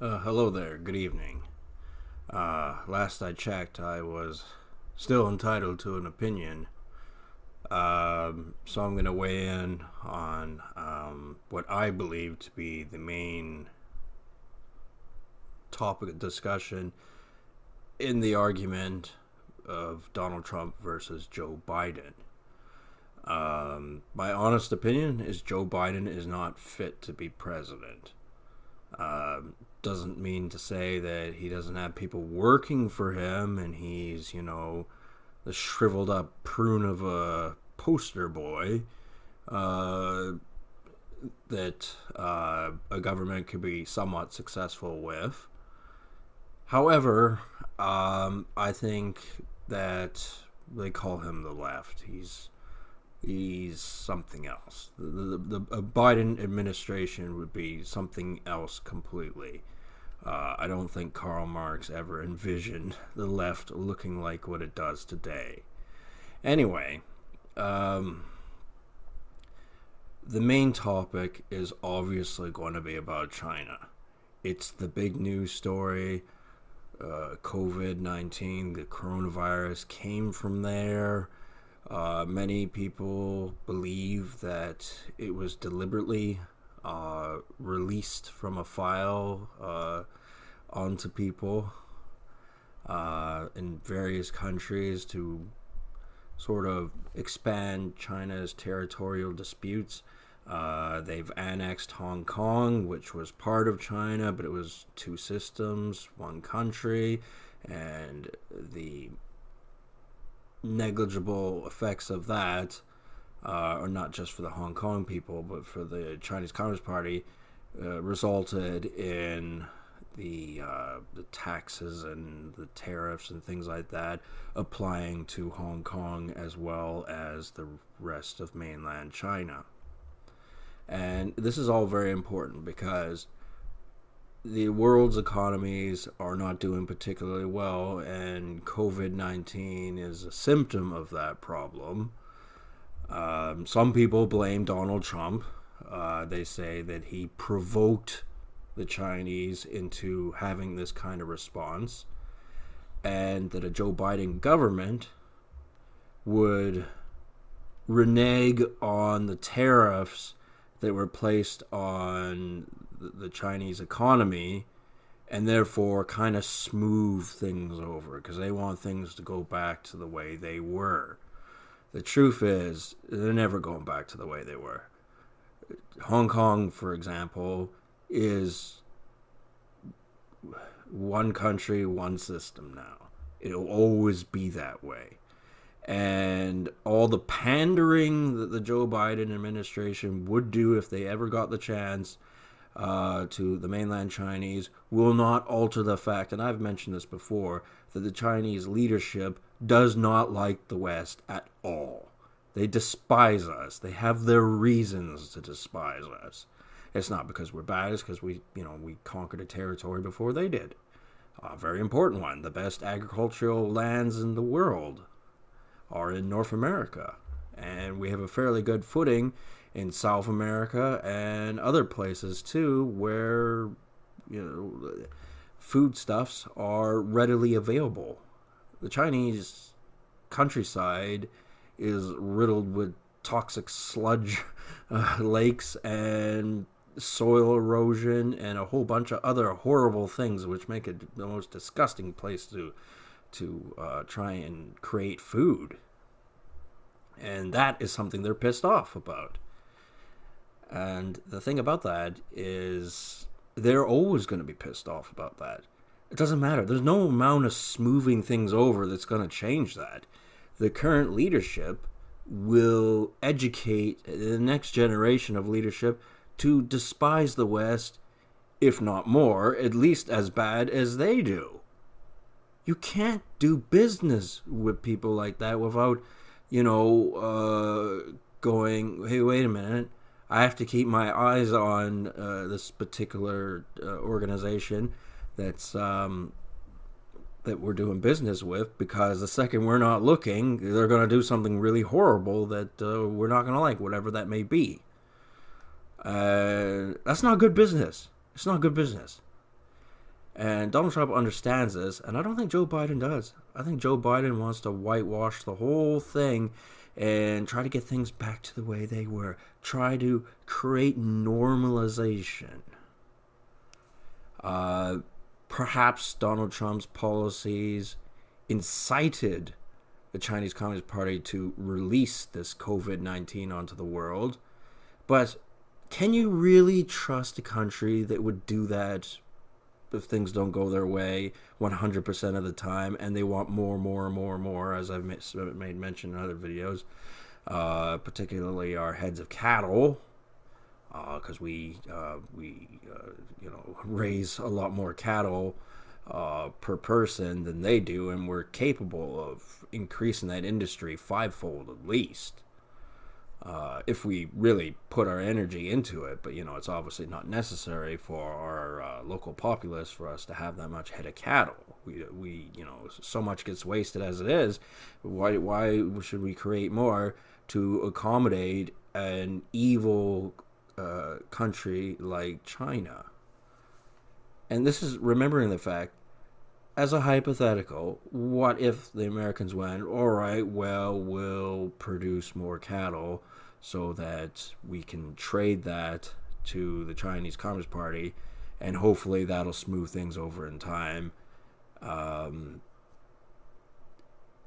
Hello there, good evening. Last I checked, I was still entitled to an opinion. So I'm going to weigh in on what I believe to be the main topic of discussion in the argument of Donald Trump versus Joe Biden. My honest opinion is Joe Biden is not fit to be president. Doesn't mean to say that he doesn't have people working for him and he's, the shriveled up prune of a poster boy that a government could be somewhat successful with. However, I think that they call him the left. He's something else. The Biden administration would be something else completely. I don't think Karl Marx ever envisioned the left looking like what it does today. Anyway, the main topic is obviously going to be about China. It's the big news story. COVID-19, the coronavirus came from there. Many people believe that it was deliberately released from a file onto people in various countries to sort of expand China's territorial disputes. They've annexed Hong Kong, which was part of China, but it was two systems, one country, and the negligible effects of that, or not just for the Hong Kong people, but for the Chinese Communist Party, resulted in the taxes and the tariffs and things like that applying to Hong Kong as well as the rest of mainland China. And this is all very important because the world's economies are not doing particularly well, and COVID-19 is a symptom of that problem. Some people blame Donald Trump. They say that he provoked the Chinese into having this kind of response, and that a Joe Biden government would renege on the tariffs that were placed on the Chinese economy and therefore kind of smooth things over because they want things to go back to the way they were. The truth is, they're never going back to the way they were. Hong Kong, for example, is one country, one system now. It'll always be that way. And all the pandering that the Joe Biden administration would do if they ever got the chance to the mainland Chinese will not alter the fact, and I've mentioned this before, that the Chinese leadership does not like the West at all. They despise us. They have their reasons to despise us. It's not because we're bad, it's because we conquered a territory before they did. A very important one. The best agricultural lands in the world are in North America. And we have a fairly good footing in South America and other places too where foodstuffs are readily available. The Chinese countryside is riddled with toxic sludge lakes and soil erosion and a whole bunch of other horrible things which make it the most disgusting place to try and create food. And that is something they're pissed off about. And the thing about that is they're always going to be pissed off about that. It doesn't matter. There's no amount of smoothing things over that's going to change that. The current leadership will educate the next generation of leadership to despise the West, if not more, at least as bad as they do. You can't do business with people like that without, going, hey, wait a minute, I have to keep my eyes on this particular organization that's that we're doing business with, because the second we're not looking, they're going to do something really horrible that we're not going to like, whatever that may be. That's not good business. It's not good business. And Donald Trump understands this, and I don't think Joe Biden does. I think Joe Biden wants to whitewash the whole thing and try to get things back to the way they were. Try to create normalization. Perhaps Donald Trump's policies incited the Chinese Communist Party to release this COVID-19 onto the world. But can you really trust a country that would do that if things don't go their way 100% of the time, and they want more, as I've made mention in other videos, particularly our heads of cattle, because we raise a lot more cattle per person than they do, and we're capable of increasing that industry fivefold at least. If we really put our energy into it. But, it's obviously not necessary for our local populace for us to have that much head of cattle. We so much gets wasted as it is. Why should we create more to accommodate an evil country like China? And this is remembering the fact, as a hypothetical, what if the Americans went, all right, well, we'll produce more cattle so that we can trade that to the Chinese Communist Party, and hopefully that'll smooth things over in time.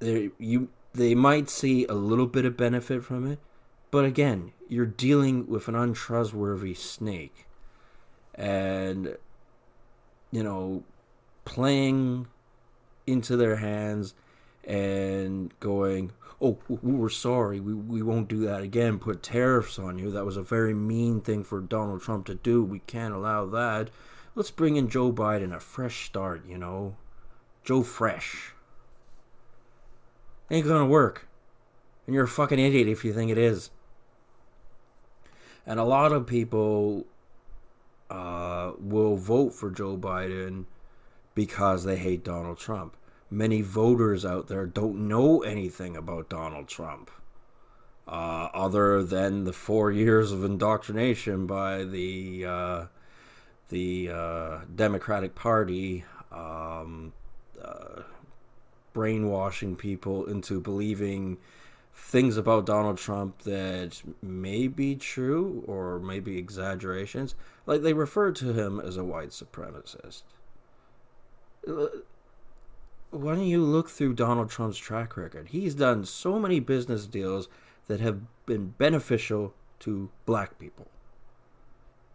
They might see a little bit of benefit from it, but again, you're dealing with an untrustworthy snake. And, playing into their hands and going, oh, we're sorry, we won't do that again, put tariffs on you. That was a very mean thing for Donald Trump to do. We can't allow that. Let's bring in Joe Biden, a fresh start, Joe Fresh. Ain't gonna work. And you're a fucking idiot if you think it is. And a lot of people will vote for Joe Biden because they hate Donald Trump. Many voters out there don't know anything about Donald Trump, other than the 4 years of indoctrination by the Democratic Party, brainwashing people into believing things about Donald Trump that may be true or may be exaggerations. Like, they refer to him as a white supremacist. Why don't you look through Donald Trump's track record? He's done so many business deals that have been beneficial to black people.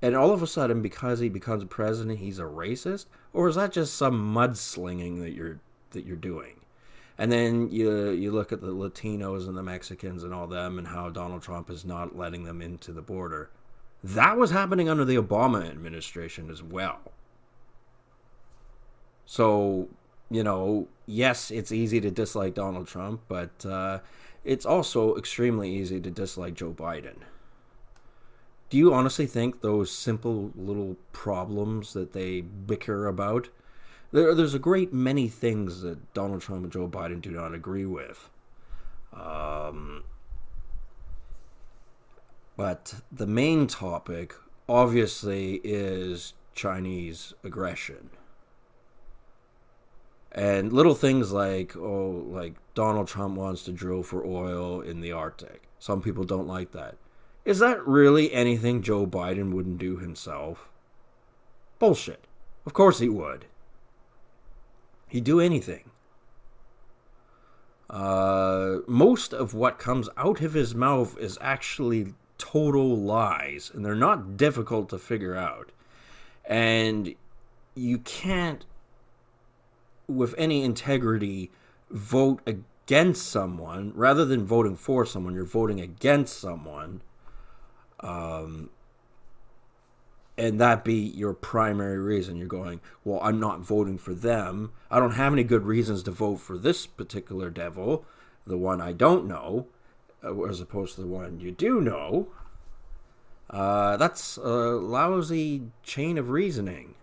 And all of a sudden, because he becomes president, he's a racist? Or is that just some mudslinging that you're doing? And then you look at the Latinos and the Mexicans and all them, and how Donald Trump is not letting them into the border. That was happening under the Obama administration as well. So, yes, it's easy to dislike Donald Trump, but it's also extremely easy to dislike Joe Biden. Do you honestly think those simple little problems that they bicker about, there's a great many things that Donald Trump and Joe Biden do not agree with. But the main topic, obviously, is Chinese aggression. And little things like Donald Trump wants to drill for oil in the Arctic. Some people don't like that. Is that really anything Joe Biden wouldn't do himself? Bullshit. Of course he would. He'd do anything. Most of what comes out of his mouth is actually total lies, and they're not difficult to figure out. And you can't, with any integrity, vote against someone. Rather than voting for someone, you're voting against someone, and that be your primary reason. You're going, well, I'm not voting for them. I don't have any good reasons to vote for this particular devil, the one I don't know, as opposed to the one you do know. That's a lousy chain of reasoning.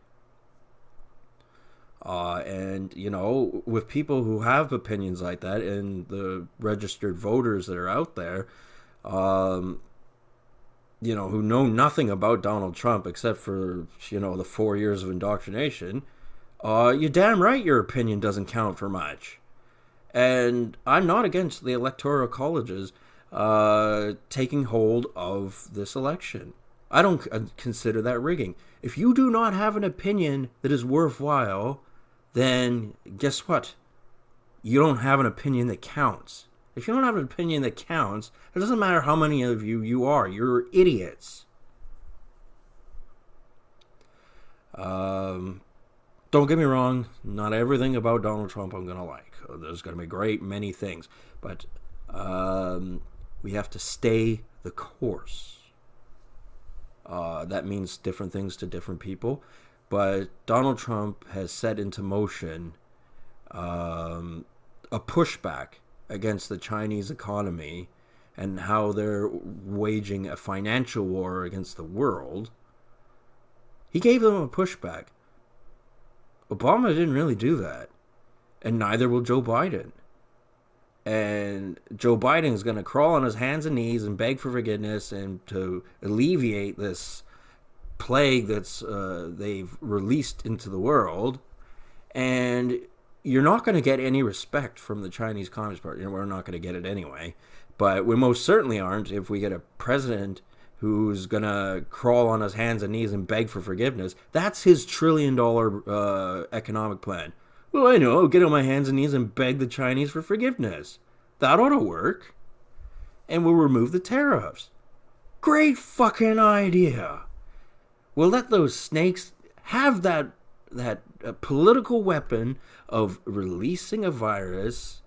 And, with people who have opinions like that, and the registered voters that are out there, who know nothing about Donald Trump except for, the 4 years of indoctrination, You're damn right your opinion doesn't count for much. And I'm not against the electoral colleges taking hold of this election. I don't consider that rigging. If you do not have an opinion that is worthwhile, then guess what? You don't have an opinion that counts. If you don't have an opinion that counts, it doesn't matter how many of you are. You're idiots. Don't get me wrong. Not everything about Donald Trump I'm going to like. There's going to be great many things. But we have to stay the course. That means different things to different people. But Donald Trump has set into motion a pushback against the Chinese economy and how they're waging a financial war against the world. He gave them a pushback. Obama didn't really do that. And neither will Joe Biden. And Joe Biden is going to crawl on his hands and knees and beg for forgiveness and to alleviate this plague that's they've released into the world. And you're not going to get any respect from the Chinese Communist Party. We're not going to get it anyway. But we most certainly aren't if we get a president who's going to crawl on his hands and knees and beg for forgiveness. That's his $1 trillion economic plan. Well, I know, I'll get on my hands and knees and beg the Chinese for forgiveness. That ought to work. And we'll remove the tariffs. Great fucking idea. We'll let those snakes have that political weapon of releasing a virus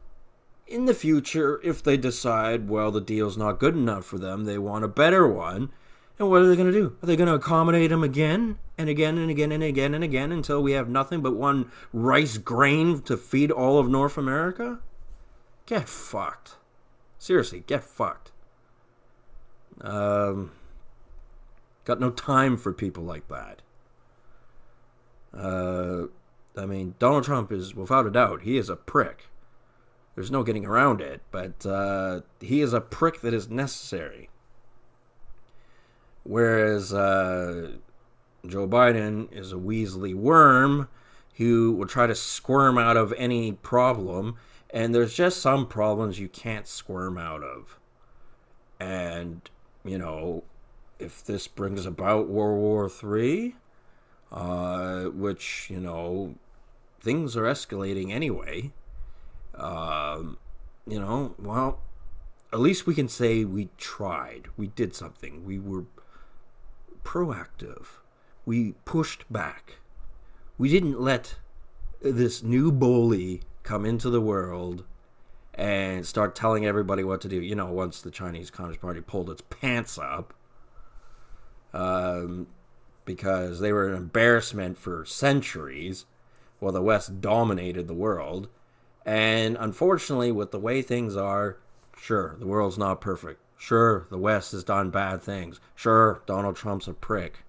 in the future if they decide, well, the deal's not good enough for them. They want a better one. And what are they going to do? Are they going to accommodate them again and again and again and again and again until we have nothing but one rice grain to feed all of North America? Get fucked. Seriously, get fucked. Got no time for people like that. I mean, Donald Trump is, without a doubt, he is a prick. There's no getting around it, but he is a prick that is necessary. Whereas Joe Biden is a weaselly worm who will try to squirm out of any problem, and there's just some problems you can't squirm out of. And, you know, if this brings about World War III, which, you know, things are escalating anyway, you know, well, at least we can say we tried. We did something. We were proactive. We pushed back. We didn't let this new bully come into the world and start telling everybody what to do. You know, once the Chinese Communist Party pulled its pants up, because they were an embarrassment for centuries while the West dominated the world. And unfortunately, with the way things are, sure, the world's not perfect. Sure, the West has done bad things. Sure, Donald Trump's a prick.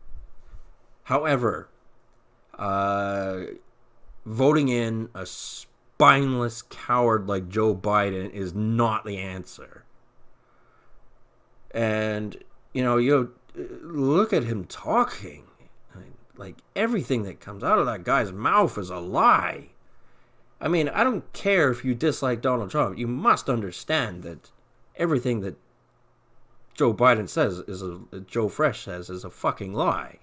However, voting in a spineless coward like Joe Biden is not the answer. And, you know, you look at him talking. Like, everything that comes out of that guy's mouth is a lie. I mean, I don't care if you dislike Donald Trump. You must understand that everything that Joe Biden says Joe Fresh says is a fucking lie.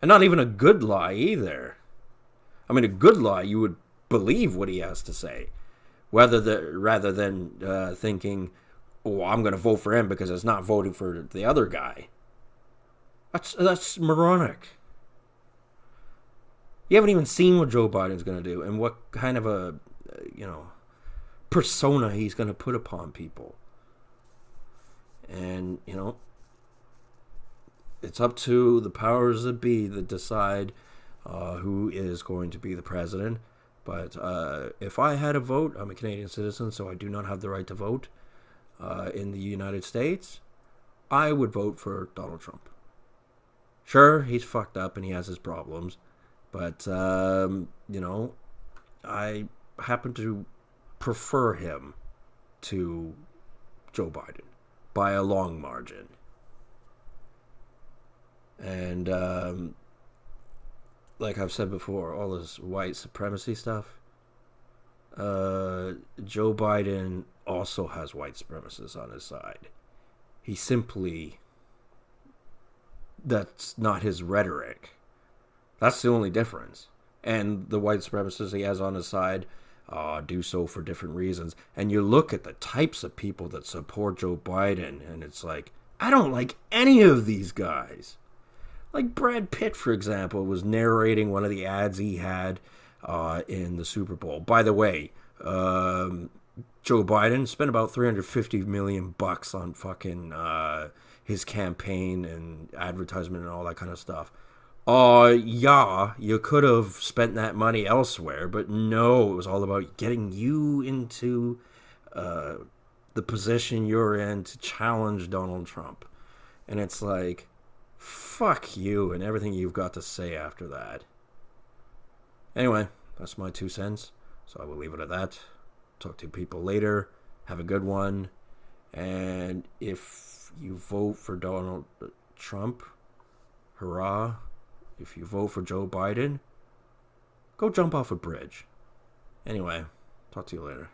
And not even a good lie either. I mean, a good lie, you would believe what he has to say. Rather than thinking, oh, I'm going to vote for him because it's not voting for the other guy. That's moronic. You haven't even seen what Joe Biden's going to do and what kind of a, persona he's going to put upon people. And, it's up to the powers that be that decide who is going to be the president. But if I had a vote, I'm a Canadian citizen, so I do not have the right to vote in the United States, I would vote for Donald Trump. Sure, he's fucked up and he has his problems. But, I happen to prefer him to Joe Biden by a long margin. And like I've said before, all this white supremacy stuff. Joe Biden also has white supremacists on his side. He simply, that's not his rhetoric. That's the only difference. And the white supremacists he has on his side do so for different reasons. And you look at the types of people that support Joe Biden, and it's like, I don't like any of these guys. Like Brad Pitt, for example, was narrating one of the ads he had in the Super Bowl. By the way, Joe Biden spent about $350 million on fucking his campaign and advertisement and all that kind of stuff. Yeah, you could have spent that money elsewhere, but no, it was all about getting you into the position you're in to challenge Donald Trump. And it's like, fuck you and everything you've got to say after that. Anyway, that's my 2 cents. So I will leave it at that. Talk to people later. Have a good one. And if you vote for Donald Trump, hurrah. If you vote for Joe Biden, go jump off a bridge. Anyway, talk to you later.